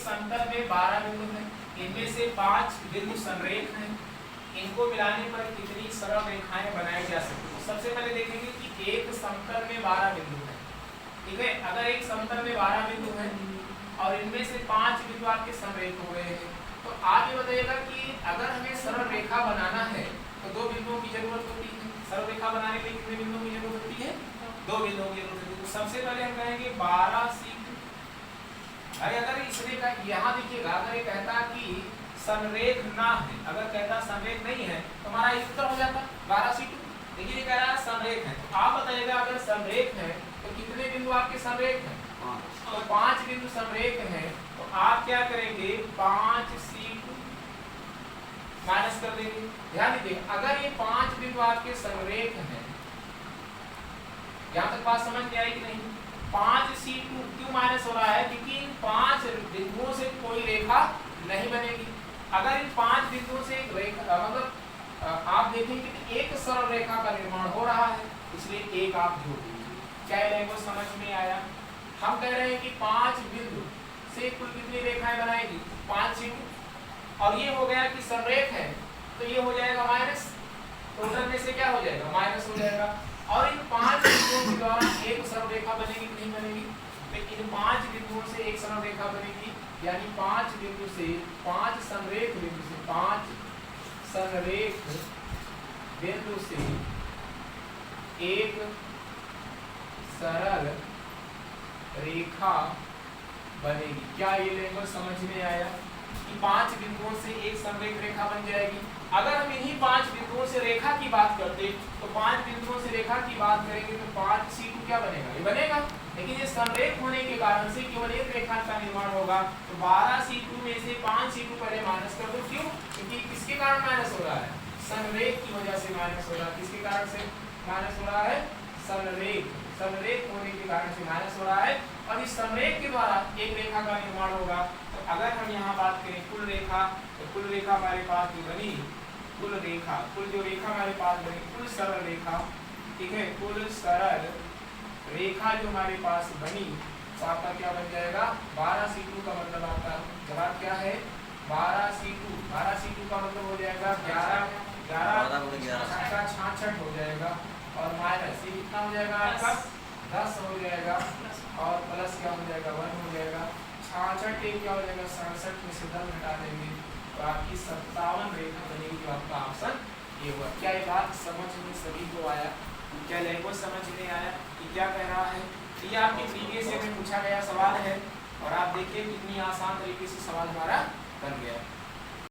समतल में 12 बिंदु हैं, इनमें से 5 बिंदु संरेख हैं, इनको मिलाने पर कितनी सरल रेखाएं बनाई जा सकती हैं। सबसे पहले देखेंगे कि एक समतल में 12 बिंदु हैं, ठीक है। अगर एक समतल में 12 बिंदु हैं और इनमें से 5 बिंदु आपके संरेख हो गए हैं, तो आप ये बताइएगा कि अगर हमें सरल रेखा बनाना है तो 2 बिंदुओं की जरूरत होती है। सरल रेखा बनाने के लिए कितने बिंदुओं की जरूरत होती है? 2 बिंदुओं की जरूरत होती है। तो सबसे पहले हम कहेंगे 12C2। अरे अगर इसने का यहाँ देखिएगा, अगर ये कहता कि संरेख ना है, अगर कहता संरेख नहीं है तो हमारा उत्तर हो जाता 12C2। देखिए ये कह रहा है संरेख है, तो आप बताइएगा अगर संरेख है तो कितने बिंदु आपके संरेख हैं? तो 5 बिंदु संरेख हैं, तो आप क्या करेंगे 5C2 माइनस कर देंगे। ध्यान दीजिए, अगर ये 5 बिंदु आपके संरेख हैं, यहाँ तक बात समझ में आई कि नहीं? 5C2 क्यों माइनस हो रहा है? क्योंकि इन 5 बिंदुओं से कोई रेखा नहीं बनेगी। अगर इन 5 बिंदुओं से एक रेखा मतलब आप देखेंगे कि एक सरल रेखा का निर्माण हो रहा है, इसलिए एक आप जोड़ दीजिए। क्या ये लैंग्वेज समझ में आया? हम कह रहे हैं कि 5 बिंदु से कुल कितनी रेखाएं बनाएगी? 5C2। और ये हो गया कि संरेख है, तो ये हो जाएगा माइनस, टोटल में से क्या हो जाएगा? माइनस हो जाएगा। और इन 5 बिंदुओं के द्वारा एक सरल रेखा बनेगी कि नहीं बनेगी? लेकिन इन 5 बिंदुओं से एक सरल रेखा बनेगी, यानी 5 बिंदु से 5 संरेख बिंदु से 5 संरेख बिंदु से एक सरल रेखा बनेगी। क्या ये लैंग्वेज समझ में आया कि 5 बिंदुओं से एक संरेख रेखा बन जाएगी? अगर हम इन्हीं 5 बिंदुओं से रेखा की बात करते तो 5 बिंदुओं से रेखा की बात करेंगे तो 5C2 क्या बनेगा? ये बनेगा। लेकिन ये संरेख होने के कारण से केवल एक रेखा का निर्माण होगा, तो 12C2 में से 5C2 पहले माइनस कर दो। क्यों? क्योंकि किसके कारण माइनस हो रहा है? संरेख की वजह से माइनस हो रहा है। किसके कारण से माइनस हो रहा है? संरेख। संरेख होने के कारण से माइनस हो रहा है, और इस संरेख के द्वारा एक रेखा का निर्माण होगा। तो अगर हम यहाँ बात करें कुल रेखा, तो कुल रेखा हमारे पास जो बनी, कुल रेखा, कुल जो रेखा हमारे पास बनी, कुल सरल रेखा, ठीक है, कुल सरल रेखा जो हमारे पास बनी, तो आपका क्या बन जाएगा? 12C2 का मतलब आपका जवाब क्या है? 12C2। 12C2 का मतलब हो जाएगा 11 66 हो जाएगा, और माइनस ये कितना हो जाएगा आपका? 10 हो जाएगा, और प्लस क्या हो जाएगा? 1 हो जाएगा। 66 एक क्या हो जाएगा? 67 में से 10 घटा देंगे तो आपकी 57 रेखा बनेगी, जो आपका ऑप्शन ये हुआ। क्या ये बात समझ में सभी को आया? क्या लैंग्वेज समझ में आया कि क्या कह रहा है? ये आपके प्रीवियस ईयर में पूछा गया सवाल है, और आप देखिए कितनी आसान तरीके से सवाल हमारा